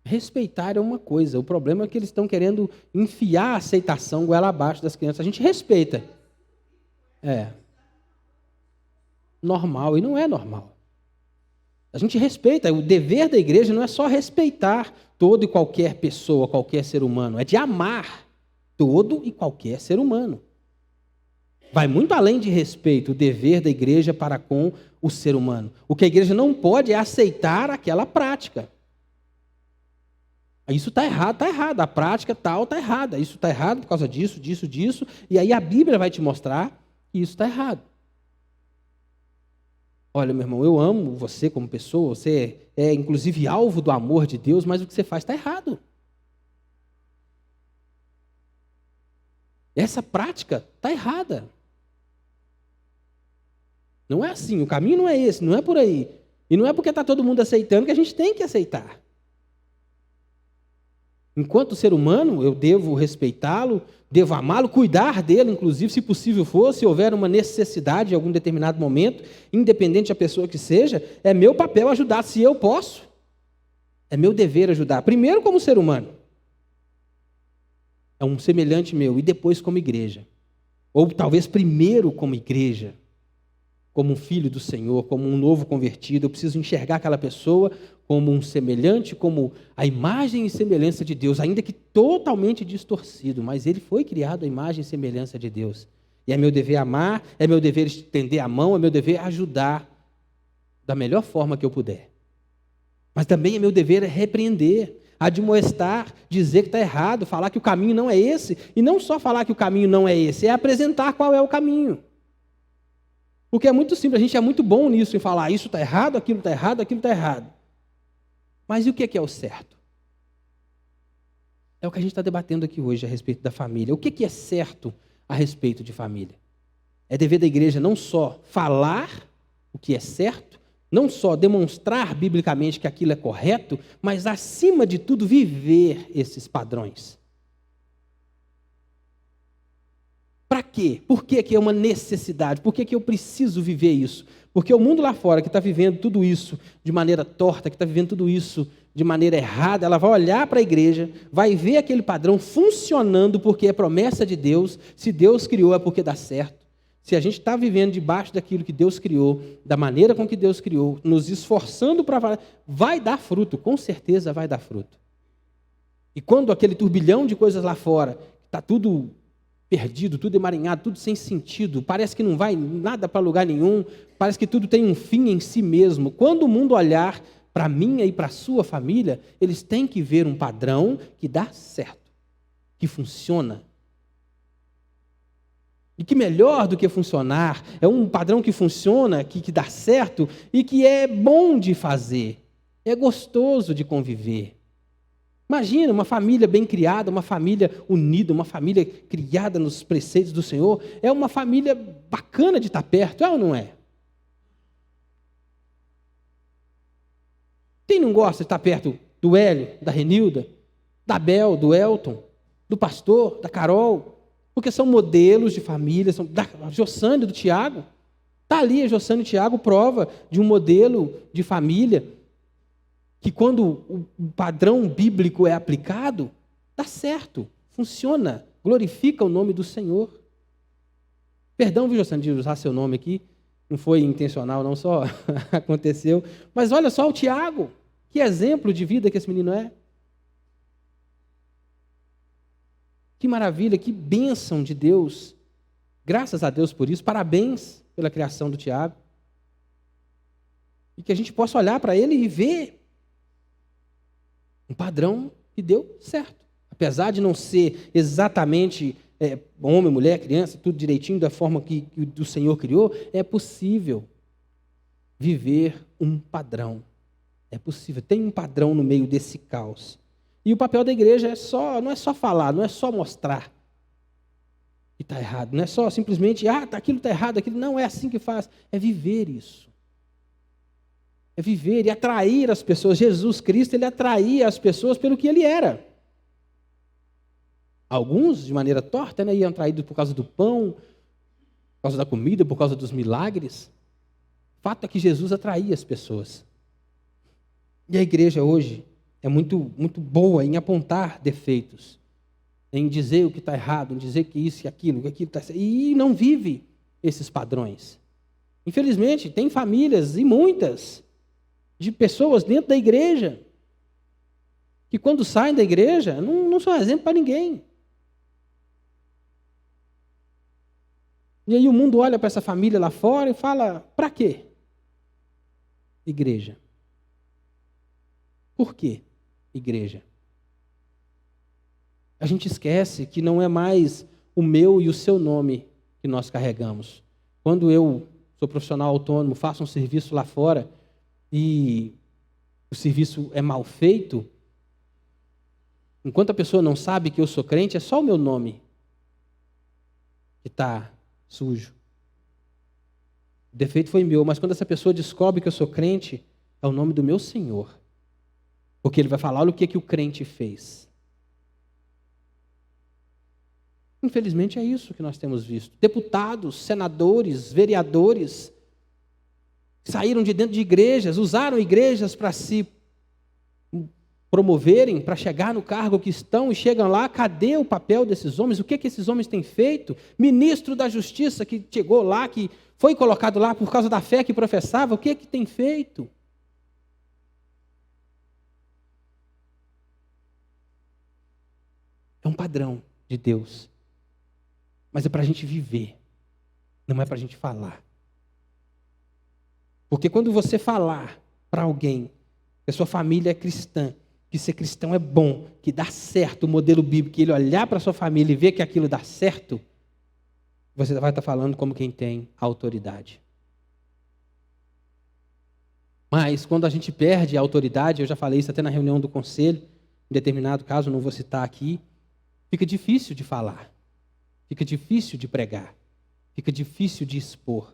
Respeitar é uma coisa, o problema é que eles estão querendo enfiar a aceitação goela abaixo das crianças. A gente respeita. Normal, e não é normal. A gente respeita, o dever da igreja não é só respeitar todo e qualquer pessoa, qualquer ser humano, é de amar todo e qualquer ser humano. Vai muito além de respeito, o dever da igreja para com o ser humano. O que a igreja não pode é aceitar aquela prática. Isso está errado, a prática tal está errada, isso está errado por causa disso, disso, e aí a Bíblia vai te mostrar que isso está errado. Olha, meu irmão, eu amo você como pessoa, você é inclusive alvo do amor de Deus, mas o que você faz está errado. Essa prática está errada. Não é assim, o caminho não é esse, não é por aí. E não é porque está todo mundo aceitando que a gente tem que aceitar. Enquanto ser humano, eu devo respeitá-lo, devo amá-lo, cuidar dele, inclusive, se possível for, se houver uma necessidade em algum determinado momento, independente da pessoa que seja, é meu papel ajudar, se eu posso. É meu dever ajudar, primeiro como ser humano. É um semelhante meu, e depois como igreja. Ou talvez primeiro como igreja, como um filho do Senhor, como um novo convertido. Eu preciso enxergar aquela pessoa como um semelhante, como a imagem e semelhança de Deus, ainda que totalmente distorcido, mas ele foi criado à imagem e semelhança de Deus. E é meu dever amar, é meu dever estender a mão, é meu dever ajudar da melhor forma que eu puder. Mas também é meu dever repreender, admoestar, dizer que está errado, falar que o caminho não é esse, e não só falar que o caminho não é esse, é apresentar qual é o caminho. Porque é muito simples, a gente é muito bom nisso, em falar isso está errado, aquilo está errado, aquilo está errado. Mas e o que é o certo? É o que a gente está debatendo aqui hoje a respeito da família. O que é certo a respeito de família? É dever da igreja não só falar o que é certo, não só demonstrar biblicamente que aquilo é correto, mas, acima de tudo, viver esses padrões. Para quê? Por que é uma necessidade? Por que eu preciso viver isso? Porque o mundo lá fora que está vivendo tudo isso de maneira torta, que está vivendo tudo isso de maneira errada, ela vai olhar para a igreja, vai ver aquele padrão funcionando porque é promessa de Deus. Se Deus criou é porque dá certo. Se a gente está vivendo debaixo daquilo que Deus criou, da maneira com que Deus criou, nos esforçando para... vai dar fruto, com certeza vai dar fruto. E quando aquele turbilhão de coisas lá fora, está tudo perdido, tudo emaranhado, tudo sem sentido, parece que não vai nada para lugar nenhum, parece que tudo tem um fim em si mesmo. Quando o mundo olhar para a minha e para a sua família, eles têm que ver um padrão que dá certo, que funciona. E que melhor do que funcionar, é um padrão que funciona, que dá certo e que é bom de fazer, é gostoso de conviver. Imagina uma família bem criada, uma família unida, uma família criada nos preceitos do Senhor, é uma família bacana de estar perto, é ou não é? Quem não gosta de estar perto do Hélio, da Renilda, da Bel, do Elton, do pastor, da Carol? Porque são modelos de família, são da Jossane, do Tiago. Está ali a Jossane e o Tiago, prova de um modelo de família que quando o padrão bíblico é aplicado, dá certo, funciona, glorifica o nome do Senhor. Perdão, viu, Jossane, de usar seu nome aqui, não foi intencional, não, só aconteceu. Mas olha só o Tiago, que exemplo de vida que esse menino é. Que maravilha, que bênção de Deus. Graças a Deus por isso, parabéns pela criação do Tiago. E que a gente possa olhar para ele e ver um padrão que deu certo. Apesar de não ser exatamente homem, mulher, criança, tudo direitinho da forma que o Senhor criou, é possível viver um padrão. É possível, tem um padrão no meio desse caos. E o papel da igreja não é só falar, não é só mostrar que está errado, não é só simplesmente, aquilo está errado, aquilo não é assim que faz, é viver isso. É viver e atrair as pessoas. Jesus Cristo, ele atraía as pessoas pelo que ele era. Alguns, de maneira torta, iam atraídos por causa do pão, por causa da comida, por causa dos milagres. O fato é que Jesus atraía as pessoas. E a igreja hoje é muito, muito boa em apontar defeitos, em dizer o que está errado, em dizer que isso e aquilo, que aquilo está certo, e não vive esses padrões. Infelizmente, tem famílias, e muitas, de pessoas dentro da igreja, que quando saem da igreja, não são exemplo para ninguém. E aí o mundo olha para essa família lá fora e fala, para quê? Igreja. Por quê? Igreja. A gente esquece que não é mais o meu e o seu nome que nós carregamos. Quando eu sou profissional autônomo, faço um serviço lá fora e o serviço é mal feito, enquanto a pessoa não sabe que eu sou crente, é só o meu nome que está sujo. O defeito foi meu, mas quando essa pessoa descobre que eu sou crente, é o nome do meu Senhor. Porque ele vai falar, olha o que o crente fez. Infelizmente é isso que nós temos visto. Deputados, senadores, vereadores, saíram de dentro de igrejas, usaram igrejas para se promoverem, para chegar no cargo que estão, e chegam lá, cadê o papel desses homens? O que esses homens têm feito? Ministro da Justiça que chegou lá, que foi colocado lá por causa da fé que professava, o que tem feito? É um padrão de Deus, mas é para a gente viver, não é para a gente falar. Porque quando você falar para alguém que a sua família é cristã, que ser cristão é bom, que dá certo o modelo bíblico, que ele olhar para a sua família e ver que aquilo dá certo, você vai estar falando como quem tem autoridade. Mas quando a gente perde a autoridade, eu já falei isso até na reunião do conselho, em determinado caso, não vou citar aqui, fica difícil de falar, fica difícil de pregar, fica difícil de expor.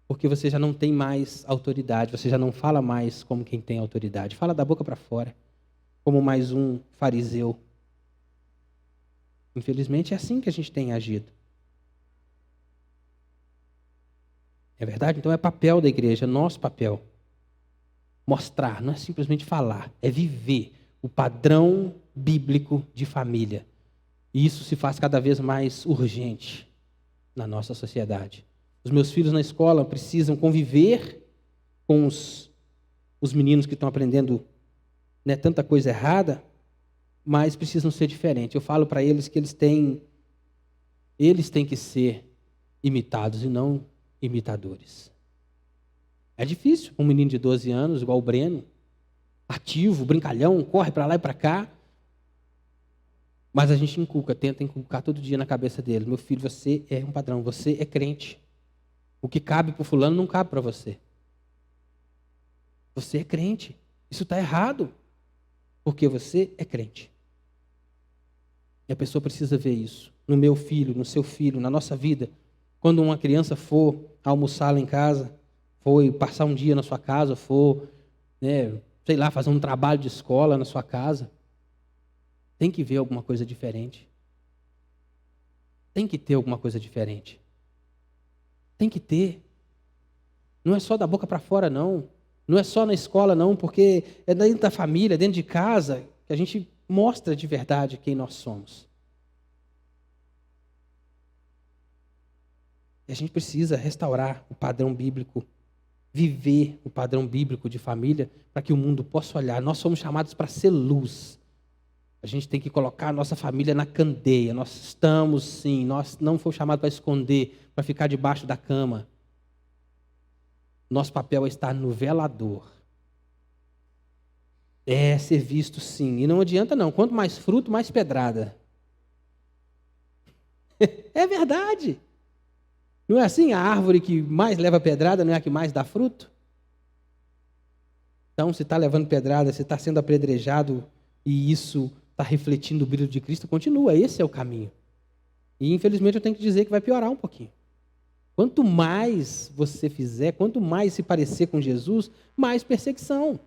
Porque você já não tem mais autoridade, você já não fala mais como quem tem autoridade. Fala da boca para fora, como mais um fariseu. Infelizmente é assim que a gente tem agido. É verdade? Então é papel da igreja, nosso papel. Mostrar, não é simplesmente falar, é viver o padrão bíblico de família. E isso se faz cada vez mais urgente na nossa sociedade. Os meus filhos na escola precisam conviver com os meninos que estão aprendendo, né, tanta coisa errada, mas precisam ser diferentes. Eu falo para eles que eles têm que ser imitados e não imitadores. É difícil um menino de 12 anos, igual o Breno, ativo, brincalhão, corre para lá e para cá, mas a gente tenta inculcar todo dia na cabeça dele. Meu filho, você é um padrão, você é crente. O que cabe para o fulano não cabe para você. Você é crente. Isso está errado. Porque você é crente. E a pessoa precisa ver isso. No meu filho, no seu filho, na nossa vida. Quando uma criança for almoçar lá em casa, for passar um dia na sua casa, for, né, sei lá, fazer um trabalho de escola na sua casa, tem que ver alguma coisa diferente. Tem que ter alguma coisa diferente. Tem que ter. Não é só da boca para fora, não. Não é só na escola, não, porque é dentro da família, dentro de casa, que a gente mostra de verdade quem nós somos. E a gente precisa restaurar o padrão bíblico, viver o padrão bíblico de família, para que o mundo possa olhar. Nós somos chamados para ser luz. A gente tem que colocar a nossa família na candeia. Nós estamos, sim, nós não fomos chamados para esconder, para ficar debaixo da cama. Nosso papel é estar no velador. É ser visto, sim. E não adianta não. Quanto mais fruto, mais pedrada. É verdade. Não é assim? A árvore que mais leva pedrada não é a que mais dá fruto? Então, se está levando pedrada, se está sendo apedrejado e isso está refletindo o brilho de Cristo, continua. Esse é o caminho. E, infelizmente, eu tenho que dizer que vai piorar um pouquinho. Quanto mais você fizer, quanto mais se parecer com Jesus, mais perseguição.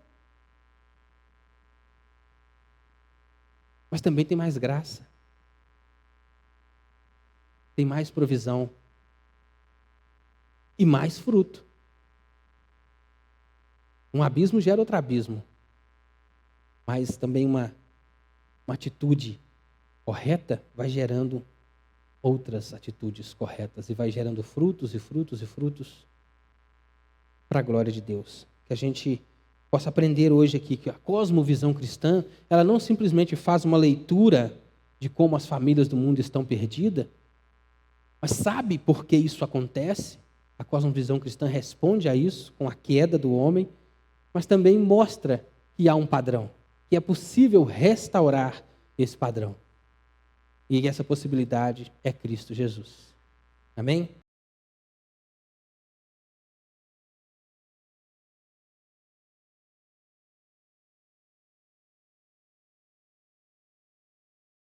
Mas também tem mais graça. Tem mais provisão. E mais fruto. Um abismo gera outro abismo. Mas também uma atitude correta vai gerando outras atitudes corretas e vai gerando frutos e frutos e frutos para a glória de Deus. Que a gente possa aprender hoje aqui que a cosmovisão cristã, ela não simplesmente faz uma leitura de como as famílias do mundo estão perdidas, mas sabe por que isso acontece. A cosmovisão cristã responde a isso com a queda do homem, mas também mostra que há um padrão, que é possível restaurar esse padrão. E essa possibilidade é Cristo Jesus. Amém?